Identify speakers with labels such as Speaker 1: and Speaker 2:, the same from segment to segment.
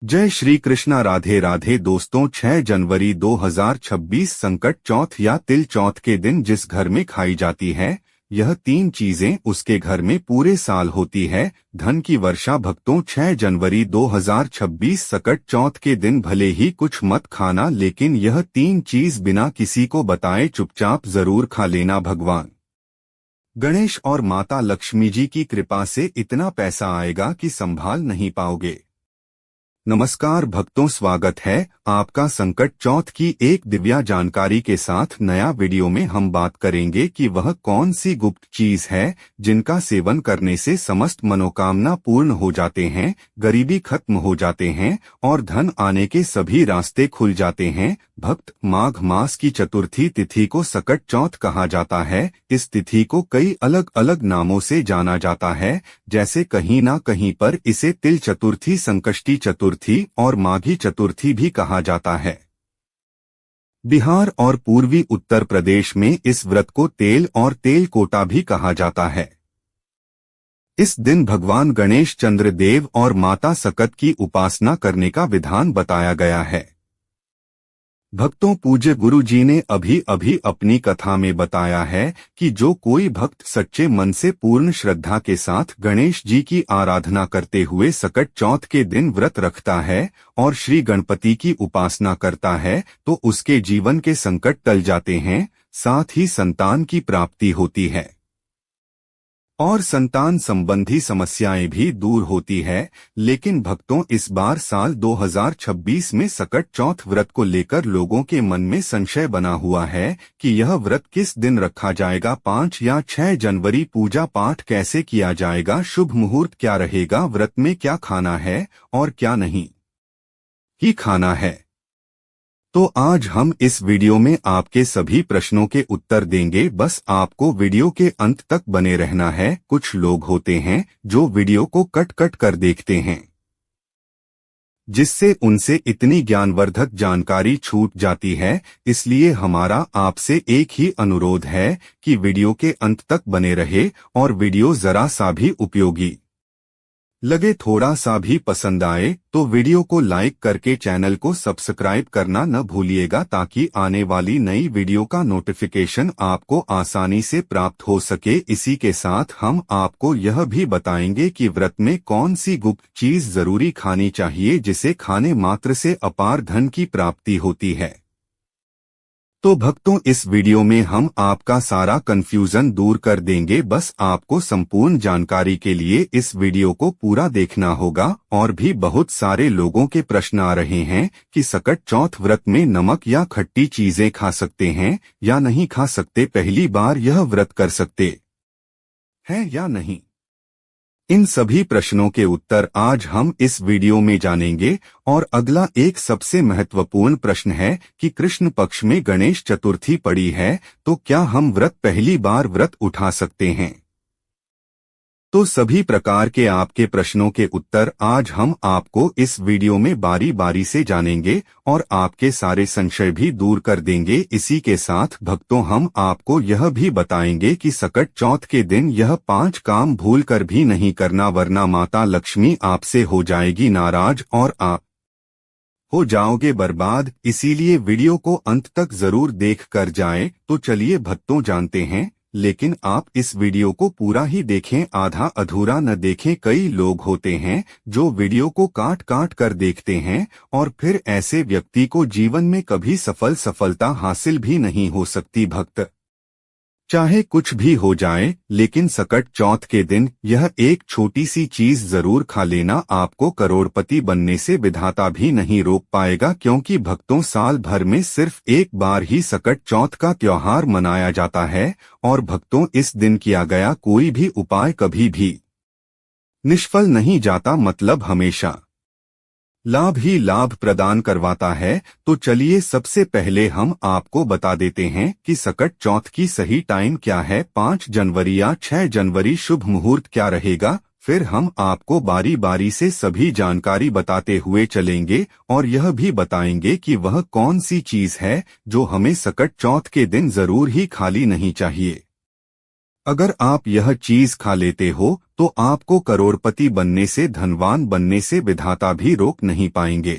Speaker 1: जय श्री कृष्णा। राधे राधे दोस्तों, 6 जनवरी 2026 संकट चौथ या तिल चौथ के दिन जिस घर में खाई जाती है, यह 3 चीजें उसके घर में पूरे साल होती है। धन की वर्षा। भक्तों, 6 जनवरी 2026 संकट चौथ के दिन भले ही कुछ मत खाना, लेकिन यह 3 चीज बिना किसी को बताए चुपचाप जरूर खा लेना। भगवान गणेश और माता लक्ष्मी जी की कृपा से इतना पैसा आएगा कि संभाल नहीं पाओगे। नमस्कार भक्तों, स्वागत है आपका संकट चौथ की एक दिव्या जानकारी के साथ। नया वीडियो में हम बात करेंगे कि वह कौन सी गुप्त चीज है जिनका सेवन करने से समस्त मनोकामना पूर्ण हो जाते हैं, गरीबी खत्म हो जाते हैं और धन आने के सभी रास्ते खुल जाते हैं। भक्त, माघ मास की चतुर्थी तिथि को संकट चौथ कहा जाता है। इस तिथि को कई अलग अलग नामों से जाना जाता है, जैसे कहीं ना कहीं पर इसे तिल चतुर्थी, संकष्टी चतुर्थी और माघी चतुर्थी भी कहा जाता है। बिहार और पूर्वी उत्तर प्रदेश में इस व्रत को तेल और तेल कोटा भी कहा जाता है। इस दिन भगवान गणेश, चंद्र देव और माता सकत की उपासना करने का विधान बताया गया है। भक्तों, पूज्य गुरु जी ने अभी अभी अपनी कथा में बताया है कि जो कोई भक्त सच्चे मन से पूर्ण श्रद्धा के साथ गणेश जी की आराधना करते हुए संकट चौथ के दिन व्रत रखता है और श्री गणपति की उपासना करता है, तो उसके जीवन के संकट टल जाते हैं, साथ ही संतान की प्राप्ति होती है और संतान संबंधी समस्याएं भी दूर होती है। लेकिन भक्तों, इस बार साल 2026 में संकट चौथ व्रत को लेकर लोगों के मन में संशय बना हुआ है कि यह व्रत किस दिन रखा जाएगा, 5 या 6 जनवरी। पूजा पाठ कैसे किया जाएगा, शुभ मुहूर्त क्या रहेगा, व्रत में क्या खाना है और क्या नहीं ही खाना है। तो आज हम इस वीडियो में आपके सभी प्रश्नों के उत्तर देंगे। बस आपको वीडियो के अंत तक बने रहना है। कुछ लोग होते हैं जो वीडियो को कट कट कर देखते हैं, जिससे उनसे इतनी ज्ञानवर्धक जानकारी छूट जाती है। इसलिए हमारा आपसे एक ही अनुरोध है कि वीडियो के अंत तक बने रहे और वीडियो जरा सा भी उपयोगी लगे, थोड़ा सा भी पसंद आए तो वीडियो को लाइक करके चैनल को सब्सक्राइब करना न भूलिएगा, ताकि आने वाली नई वीडियो का नोटिफिकेशन आपको आसानी से प्राप्त हो सके। इसी के साथ हम आपको यह भी बताएंगे कि व्रत में कौन सी गुप्त चीज जरूरी खानी चाहिए, जिसे खाने मात्र से अपार धन की प्राप्ति होती है। तो भक्तों, इस वीडियो में हम आपका सारा कंफ्यूजन दूर कर देंगे। बस आपको संपूर्ण जानकारी के लिए इस वीडियो को पूरा देखना होगा। और भी बहुत सारे लोगों के प्रश्न आ रहे हैं कि संकट चौथ व्रत में नमक या खट्टी चीजें खा सकते हैं या नहीं खा सकते, पहली बार यह व्रत कर सकते हैं या नहीं। इन सभी प्रश्नों के उत्तर आज हम इस वीडियो में जानेंगे। और अगला एक सबसे महत्वपूर्ण प्रश्न है कि कृष्ण पक्ष में गणेश चतुर्थी पड़ी है, तो क्या हम पहली बार व्रत उठा सकते हैं। तो सभी प्रकार के आपके प्रश्नों के उत्तर आज हम आपको इस वीडियो में बारी बारी से जानेंगे और आपके सारे संशय भी दूर कर देंगे। इसी के साथ भक्तों, हम आपको यह भी बताएंगे कि संकट चौथ के दिन यह 5 काम भूल कर भी नहीं करना, वरना माता लक्ष्मी आपसे हो जाएगी नाराज और आप हो जाओगे बर्बाद। इसीलिए वीडियो को अंत तक जरूर देख कर जाएं। तो चलिए भक्तों, जानते हैं, लेकिन आप इस वीडियो को पूरा ही देखें, आधा अधूरा न देखें। कई लोग होते हैं जो वीडियो को काट काट कर देखते हैं और फिर ऐसे व्यक्ति को जीवन में कभी सफलता हासिल भी नहीं हो सकती। भक्त, चाहे कुछ भी हो जाए, लेकिन संकट चौथ के दिन यह एक छोटी सी चीज जरूर खा लेना। आपको करोड़पति बनने से विधाता भी नहीं रोक पाएगा, क्योंकि भक्तों, साल भर में सिर्फ एक बार ही संकट चौथ का त्योहार मनाया जाता है। और भक्तों, इस दिन किया गया कोई भी उपाय कभी भी निष्फल नहीं जाता, मतलब हमेशा लाभ ही लाभ प्रदान करवाता है। तो चलिए सबसे पहले हम आपको बता देते हैं कि संकट चौथ की सही टाइम क्या है, 5 जनवरी या 6 जनवरी, शुभ मुहूर्त क्या रहेगा। फिर हम आपको बारी बारी से सभी जानकारी बताते हुए चलेंगे और यह भी बताएंगे कि वह कौन सी चीज है जो हमें संकट चौथ के दिन जरूर ही खाली नहीं चाहिए। अगर आप यह चीज खा लेते हो तो आपको करोड़पति बनने से, धनवान बनने से विधाता भी रोक नहीं पाएंगे।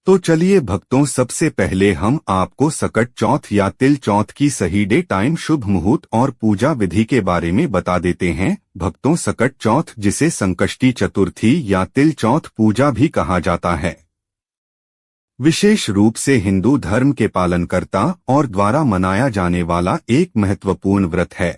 Speaker 1: तो चलिए भक्तों, सबसे पहले हम आपको सकट चौथ या तिल चौथ की सही डे, टाइम, शुभ मुहूर्त और पूजा विधि के बारे में बता देते हैं। भक्तों, सकट चौथ, जिसे संकष्टी चतुर्थी या तिल चौथ पूजा भी कहा जाता है, विशेष रूप से हिंदू धर्म के पालनकर्ता और द्वारा मनाया जाने वाला एक महत्वपूर्ण व्रत है।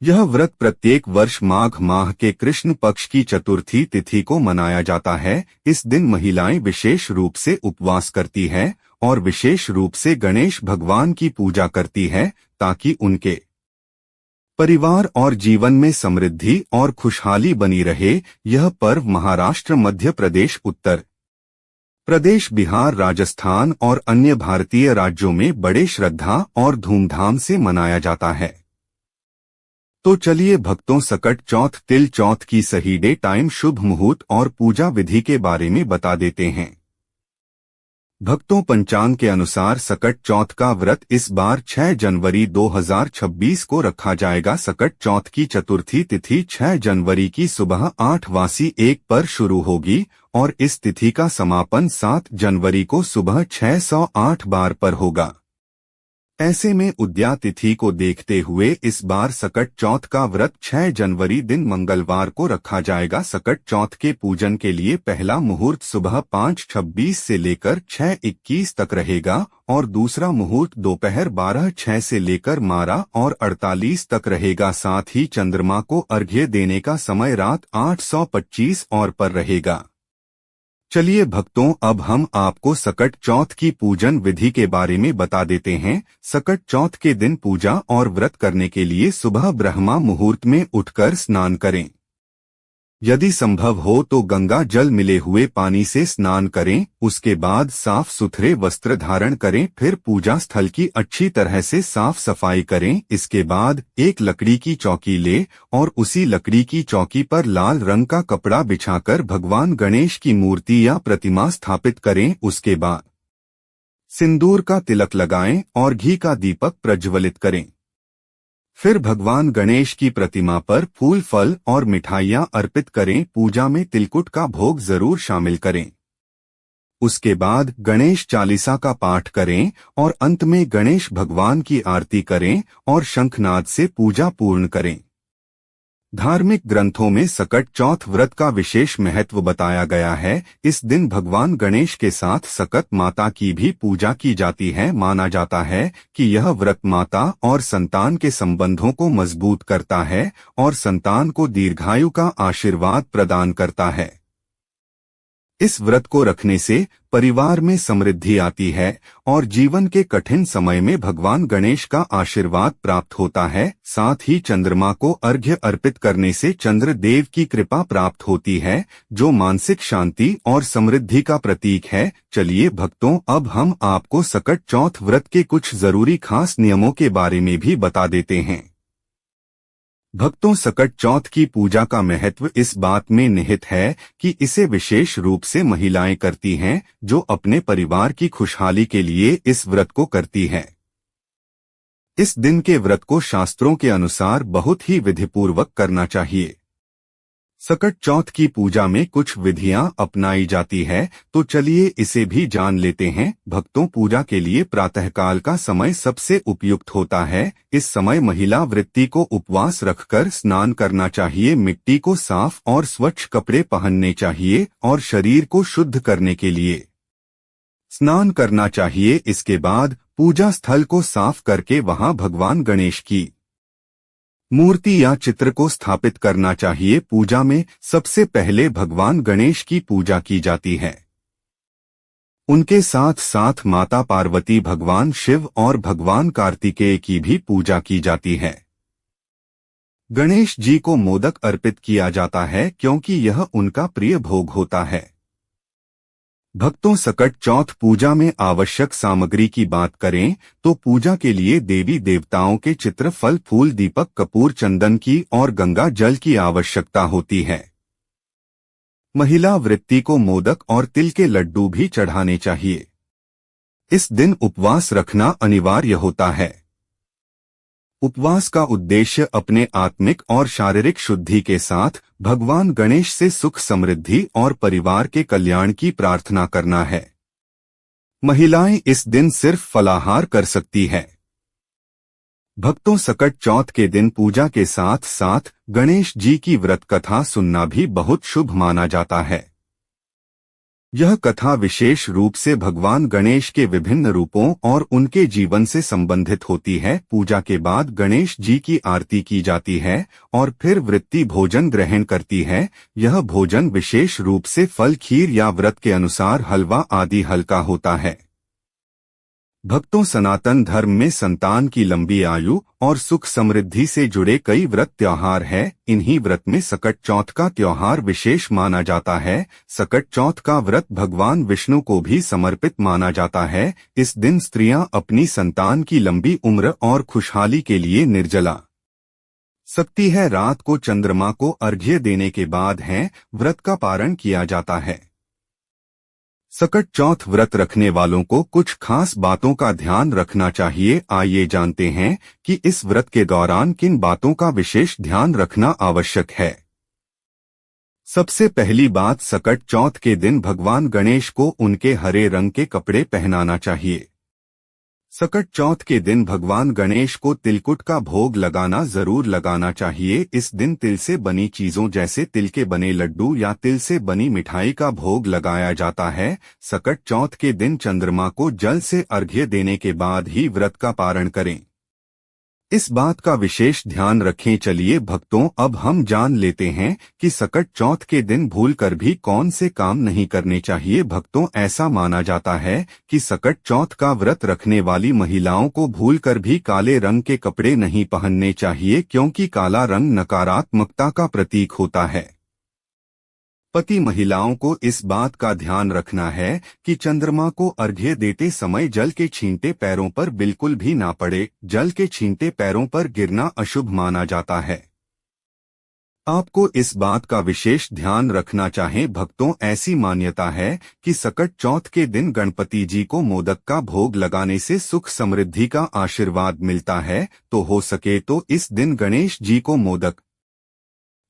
Speaker 1: यह व्रत प्रत्येक वर्ष माघ माह के कृष्ण पक्ष की चतुर्थी तिथि को मनाया जाता है। इस दिन महिलाएं विशेष रूप से उपवास करती है और विशेष रूप से गणेश भगवान की पूजा करती है, ताकि उनके परिवार और जीवन में समृद्धि और खुशहाली बनी रहे। यह पर्व महाराष्ट्र, मध्य प्रदेश, उत्तर प्रदेश, बिहार, राजस्थान और अन्य भारतीय राज्यों में बड़े श्रद्धा और धूमधाम से मनाया जाता है। तो चलिए भक्तों, सकट चौथ, तिल चौथ की सही डे, टाइम, शुभ मुहूर्त और पूजा विधि के बारे में बता देते हैं। भक्तों, पंचांग के अनुसार सकट चौथ का व्रत इस बार 6 जनवरी 2026 को रखा जाएगा। सकट चौथ की चतुर्थी तिथि 6 जनवरी की सुबह 8:01 पर शुरू होगी और इस तिथि का समापन 7 जनवरी को सुबह 6:08 पर होगा। ऐसे में उद्या तिथि को देखते हुए इस बार सकट चौथ का व्रत 6 जनवरी दिन मंगलवार को रखा जाएगा। सकट चौथ के पूजन के लिए पहला मुहूर्त सुबह 5:26 से लेकर 6:21 तक रहेगा और दूसरा मुहूर्त दोपहर 12:06 से लेकर 12:48 तक रहेगा। साथ ही चंद्रमा को अर्घ्य देने का समय रात 8:25 पर रहेगा। चलिए भक्तों, अब हम आपको सकट चौथ की पूजन विधि के बारे में बता देते हैं। सकट चौथ के दिन पूजा और व्रत करने के लिए सुबह ब्रह्मा मुहूर्त में उठकर स्नान करें। यदि संभव हो तो गंगा जल मिले हुए पानी से स्नान करें। उसके बाद साफ सुथरे वस्त्र धारण करें। फिर पूजा स्थल की अच्छी तरह से साफ सफाई करें। इसके बाद एक लकड़ी की चौकी ले और उसी लकड़ी की चौकी पर लाल रंग का कपड़ा बिछाकर भगवान गणेश की मूर्ति या प्रतिमा स्थापित करें। उसके बाद सिंदूर का तिलक लगाएं और घी का दीपक प्रज्वलित करें। फिर भगवान गणेश की प्रतिमा पर फूल, फल और मिठाइयां अर्पित करें। पूजा में तिलकुट का भोग जरूर शामिल करें। उसके बाद गणेश चालीसा का पाठ करें और अंत में गणेश भगवान की आरती करें और शंखनाद से पूजा पूर्ण करें। धार्मिक ग्रंथों में सकट चौथ व्रत का विशेष महत्व बताया गया है। इस दिन भगवान गणेश के साथ सकट माता की भी पूजा की जाती है। माना जाता है कि यह व्रत माता और संतान के संबंधों को मजबूत करता है और संतान को दीर्घायु का आशीर्वाद प्रदान करता है। इस व्रत को रखने से परिवार में समृद्धि आती है और जीवन के कठिन समय में भगवान गणेश का आशीर्वाद प्राप्त होता है। साथ ही चंद्रमा को अर्घ्य अर्पित करने से चंद्र देव की कृपा प्राप्त होती है, जो मानसिक शांति और समृद्धि का प्रतीक है। चलिए भक्तों, अब हम आपको सकट चौथ व्रत के कुछ जरूरी खास नियमों के बारे में भी बता देते हैं। भक्तों, सकट चौथ की पूजा का महत्व इस बात में निहित है कि इसे विशेष रूप से महिलाएं करती हैं, जो अपने परिवार की खुशहाली के लिए इस व्रत को करती हैं। इस दिन के व्रत को शास्त्रों के अनुसार बहुत ही विधिपूर्वक करना चाहिए। सकट चौथ की पूजा में कुछ विधियां अपनाई जाती है, तो चलिए इसे भी जान लेते हैं। भक्तों, पूजा के लिए प्रातःकाल का समय सबसे उपयुक्त होता है। इस समय महिला वृत्ति को उपवास रखकर स्नान करना चाहिए। मिट्टी को साफ और स्वच्छ कपड़े पहनने चाहिए और शरीर को शुद्ध करने के लिए स्नान करना चाहिए। इसके बाद पूजा स्थल को साफ करके वहां भगवान गणेश की मूर्ति या चित्र को स्थापित करना चाहिए। पूजा में सबसे पहले भगवान गणेश की पूजा की जाती है। उनके साथ साथ माता पार्वती, भगवान शिव और भगवान कार्तिकेय की भी पूजा की जाती है। गणेश जी को मोदक अर्पित किया जाता है क्योंकि यह उनका प्रिय भोग होता है। भक्तों, सकट चौथ पूजा में आवश्यक सामग्री की बात करें तो पूजा के लिए देवी देवताओं के चित्र, फल, फूल, दीपक, कपूर, चंदन की और गंगा जल की आवश्यकता होती है। महिला वृत्ति को मोदक और तिल के लड्डू भी चढ़ाने चाहिए। इस दिन उपवास रखना अनिवार्य होता है। उपवास का उद्देश्य अपने आत्मिक और शारीरिक शुद्धि के साथ भगवान गणेश से सुख समृद्धि और परिवार के कल्याण की प्रार्थना करना है। महिलाएं इस दिन सिर्फ फलाहार कर सकती है। भक्तों, सकट चौथ के दिन पूजा के साथ साथ गणेश जी की व्रत कथा सुनना भी बहुत शुभ माना जाता है। यह कथा विशेष रूप से भगवान गणेश के विभिन्न रूपों और उनके जीवन से संबंधित होती है। पूजा के बाद गणेश जी की आरती की जाती है और फिर वृत्ति भोजन ग्रहण करती है। यह भोजन विशेष रूप से फल, खीर या व्रत के अनुसार हलवा आदि हल्का होता है। भक्तों, सनातन धर्म में संतान की लंबी आयु और सुख समृद्धि से जुड़े कई व्रत त्योहार हैं। इन्हीं व्रत में सकट चौथ का त्योहार विशेष माना जाता है। सकट चौथ का व्रत भगवान विष्णु को भी समर्पित माना जाता है। इस दिन स्त्रियां अपनी संतान की लंबी उम्र और खुशहाली के लिए निर्जला सकती है। रात को चंद्रमा को अर्घ्य देने के बाद व्रत का पारण किया जाता है। सकट चौथ व्रत रखने वालों को कुछ खास बातों का ध्यान रखना चाहिए। आइए जानते हैं कि इस व्रत के दौरान किन बातों का विशेष ध्यान रखना आवश्यक है। सबसे पहली बात, सकट चौथ के दिन भगवान गणेश को उनके हरे रंग के कपड़े पहनाना चाहिए। सकट चौथ के दिन भगवान गणेश को तिलकुट का भोग जरूर लगाना चाहिए। इस दिन तिल से बनी चीजों जैसे तिल के बने लड्डू या तिल से बनी मिठाई का भोग लगाया जाता है। सकट चौथ के दिन चंद्रमा को जल से अर्घ्य देने के बाद ही व्रत का पारण करें। इस बात का विशेष ध्यान रखें। चलिए भक्तों, अब हम जान लेते हैं कि सकट चौथ के दिन भूलकर भी कौन से काम नहीं करने चाहिए। भक्तों, ऐसा माना जाता है कि सकट चौथ का व्रत रखने वाली महिलाओं को भूलकर भी काले रंग के कपड़े नहीं पहनने चाहिए, क्योंकि काला रंग नकारात्मकता का प्रतीक होता है। पति महिलाओं को इस बात का ध्यान रखना है कि चंद्रमा को अर्घ्य देते समय जल के छींटे पैरों पर बिल्कुल भी ना पड़े। जल के छींटे पैरों पर गिरना अशुभ माना जाता है। आपको इस बात का विशेष ध्यान रखना चाहिए। भक्तों, ऐसी मान्यता है कि सकट चौथ के दिन गणपति जी को मोदक का भोग लगाने से सुख समृद्धि का आशीर्वाद मिलता है। तो हो सके तो इस दिन गणेश जी को मोदक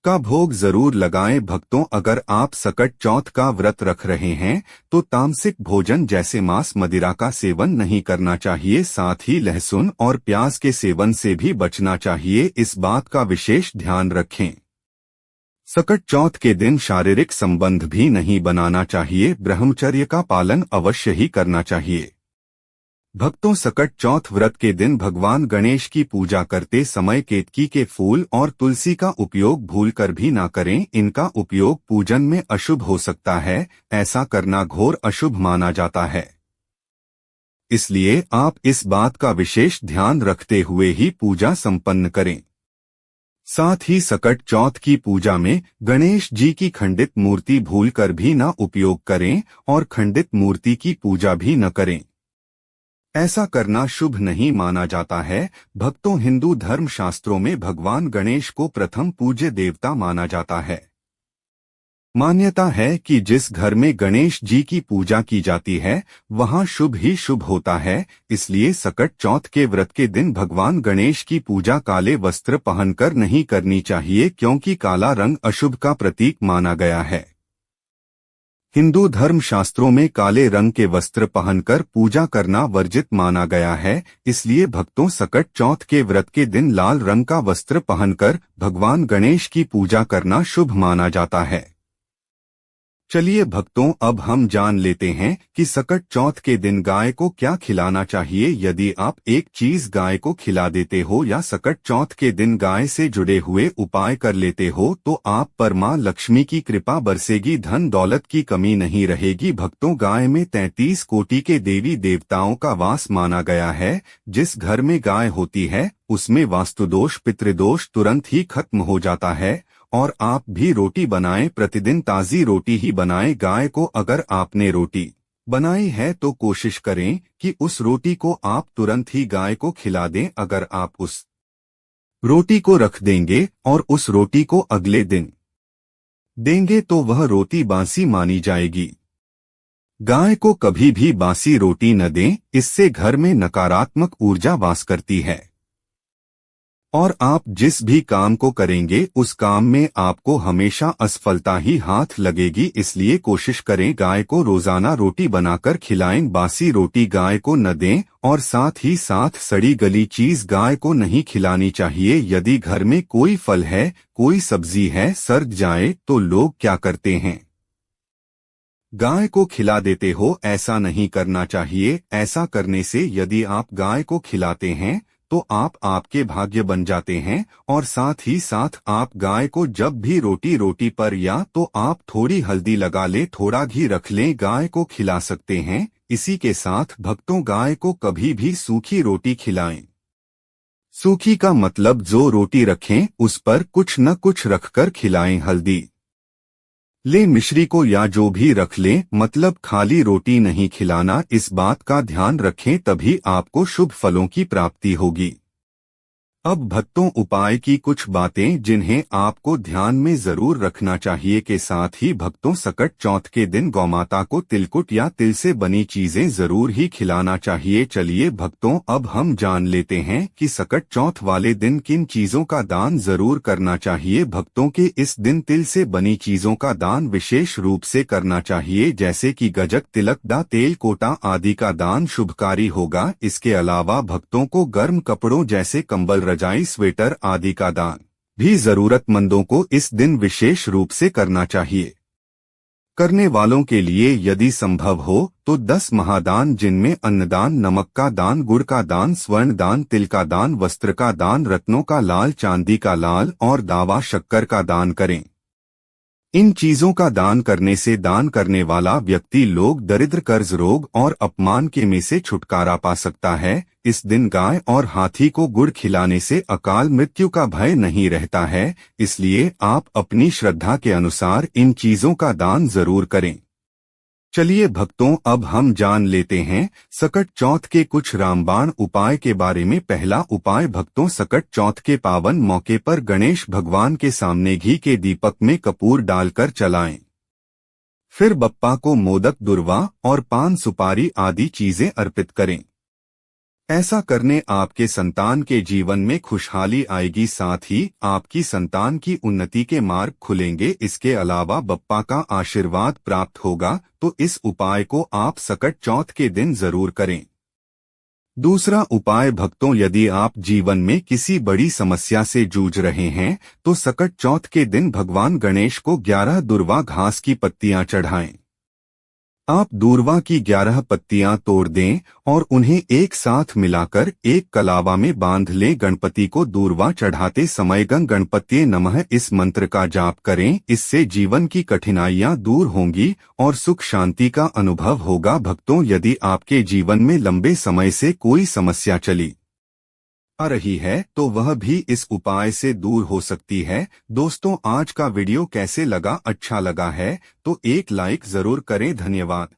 Speaker 1: का भोग जरूर लगाएं। भक्तों, अगर आप सकट चौथ का व्रत रख रहे हैं तो तामसिक भोजन जैसे मांस मदिरा का सेवन नहीं करना चाहिए। साथ ही लहसुन और प्याज के सेवन से भी बचना चाहिए। इस बात का विशेष ध्यान रखें। सकट चौथ के दिन शारीरिक संबंध भी नहीं बनाना चाहिए। ब्रह्मचर्य का पालन अवश्य ही करना चाहिए। भक्तों, सकट चौथ व्रत के दिन भगवान गणेश की पूजा करते समय केतकी के फूल और तुलसी का उपयोग भूलकर भी ना करें। इनका उपयोग पूजन में अशुभ हो सकता है। ऐसा करना घोर अशुभ माना जाता है। इसलिए आप इस बात का विशेष ध्यान रखते हुए ही पूजा संपन्न करें। साथ ही सकट चौथ की पूजा में गणेश जी की खंडित मूर्ति भूलकर भी ना उपयोग करें और खंडित मूर्ति की पूजा भी न करें। ऐसा करना शुभ नहीं माना जाता है। भक्तों, हिंदू धर्म शास्त्रों में भगवान गणेश को प्रथम पूज्य देवता माना जाता है। मान्यता है कि जिस घर में गणेश जी की पूजा की जाती है वहां शुभ ही शुभ होता है। इसलिए सकट चौथ के व्रत के दिन भगवान गणेश की पूजा काले वस्त्र पहनकर नहीं करनी चाहिए, क्योंकि काला रंग अशुभ का प्रतीक माना गया है। हिंदू धर्म शास्त्रों में काले रंग के वस्त्र पहनकर पूजा करना वर्जित माना गया है। इसलिए भक्तों, सकट चौथ के व्रत के दिन लाल रंग का वस्त्र पहनकर भगवान गणेश की पूजा करना शुभ माना जाता है। चलिए भक्तों, अब हम जान लेते हैं कि सकट चौथ के दिन गाय को क्या खिलाना चाहिए। यदि आप एक चीज गाय को खिला देते हो या सकट चौथ के दिन गाय से जुड़े हुए उपाय कर लेते हो तो आप पर मां लक्ष्मी की कृपा बरसेगी, धन दौलत की कमी नहीं रहेगी। भक्तों, गाय में 33 कोटि के देवी देवताओं का वास माना गया है। जिस घर में गाय होती है उसमें वास्तुदोष पितृदोष तुरंत ही खत्म हो जाता है। और आप भी रोटी बनाएं, प्रतिदिन ताजी रोटी ही बनाएं। गाय को अगर आपने रोटी बनाई है तो कोशिश करें कि उस रोटी को आप तुरंत ही गाय को खिला दें। अगर आप उस रोटी को रख देंगे और उस रोटी को अगले दिन देंगे तो वह रोटी बासी मानी जाएगी। गाय को कभी भी बासी रोटी न दें, इससे घर में नकारात्मक ऊर्जा वास करती है। और आप जिस भी काम को करेंगे उस काम में आपको हमेशा असफलता ही हाथ लगेगी। इसलिए कोशिश करें गाय को रोजाना रोटी बनाकर खिलाएं। बासी रोटी गाय को न दें और साथ ही साथ सड़ी गली चीज गाय को नहीं खिलानी चाहिए। यदि घर में कोई फल है, कोई सब्जी है, सड़ जाए तो लोग क्या करते हैं, गाय को खिला देते हो। ऐसा नहीं करना चाहिए। ऐसा करने से यदि आप गाय को खिलाते हैं तो आपके भाग्य बन जाते हैं। और साथ ही साथ आप गाय को जब भी रोटी पर या तो आप थोड़ी हल्दी लगा ले, थोड़ा घी रख लें, गाय को खिला सकते हैं। इसी के साथ भक्तों, गाय को कभी भी सूखी रोटी खिलाएं। सूखी का मतलब जो रोटी रखें उस पर कुछ न कुछ रखकर खिलाएं। हल्दी ले, मिश्री को या जो भी रख लें, मतलब खाली रोटी नहीं खिलाना। इस बात का ध्यान रखें, तभी आपको शुभ फलों की प्राप्ति होगी। अब भक्तों, उपाय की कुछ बातें जिन्हें आपको ध्यान में जरूर रखना चाहिए। के साथ ही भक्तों, सकट चौथ के दिन गौमाता को तिलकुट या तिल से बनी चीजें जरूर ही खिलाना चाहिए। चलिए भक्तों, अब हम जान लेते हैं कि सकट चौथ वाले दिन किन चीजों का दान जरूर करना चाहिए। भक्तों के इस दिन तिल से बनी चीजों का दान विशेष रूप से करना चाहिए, जैसे कि गजक, तिलक, दा, तेल, कोटा आदि का दान शुभकारी होगा। इसके अलावा भक्तों को गर्म कपड़ों जैसे कंबल, रजाई, स्वेटर आदि का दान भी जरूरतमंदों को इस दिन विशेष रूप से करना चाहिए। करने वालों के लिए यदि संभव हो तो 10 महादान, जिनमें अन्नदान, नमक का दान, गुड़ का दान, स्वर्ण दान, तिल का दान, वस्त्र का दान, रत्नों का लाल, चांदी का लाल और दावा शक्कर का दान करें। इन चीजों का दान करने से दान करने वाला व्यक्ति लोग दरिद्र, कर्ज, रोग और अपमान के में से छुटकारा पा सकता है। इस दिन गाय और हाथी को गुड़ खिलाने से अकाल मृत्यु का भय नहीं रहता है। इसलिए आप अपनी श्रद्धा के अनुसार इन चीजों का दान जरूर करें। चलिए भक्तों, अब हम जान लेते हैं सकट चौथ के कुछ रामबाण उपाय के बारे में। पहला उपाय भक्तों, सकट चौथ के पावन मौके पर गणेश भगवान के सामने घी के दीपक में कपूर डालकर जलाएं। फिर बप्पा को मोदक, दुर्वा और पान सुपारी आदि चीजें अर्पित करें। ऐसा करने आपके संतान के जीवन में खुशहाली आएगी, साथ ही आपकी संतान की उन्नति के मार्ग खुलेंगे। इसके अलावा बप्पा का आशीर्वाद प्राप्त होगा। तो इस उपाय को आप सकट चौथ के दिन जरूर करें। दूसरा उपाय भक्तों, यदि आप जीवन में किसी बड़ी समस्या से जूझ रहे हैं तो सकट चौथ के दिन भगवान गणेश को 11 दुर्वा घास की पत्तियां चढ़ाएं। आप दूर्वा की 11 पत्तियां तोड़ दें और उन्हें एक साथ मिलाकर एक कलावा में बांध लें। गणपति को दूर्वा चढ़ाते समय गं गणपत्ये नमः इस मंत्र का जाप करें। इससे जीवन की कठिनाइयां दूर होंगी और सुख शांति का अनुभव होगा। भक्तों, यदि आपके जीवन में लंबे समय से कोई समस्या चली आ रही है तो वह भी इस उपाय से दूर हो सकती है। दोस्तों, आज का वीडियो कैसे लगा? अच्छा लगा है तो एक लाइक जरूर करें। धन्यवाद।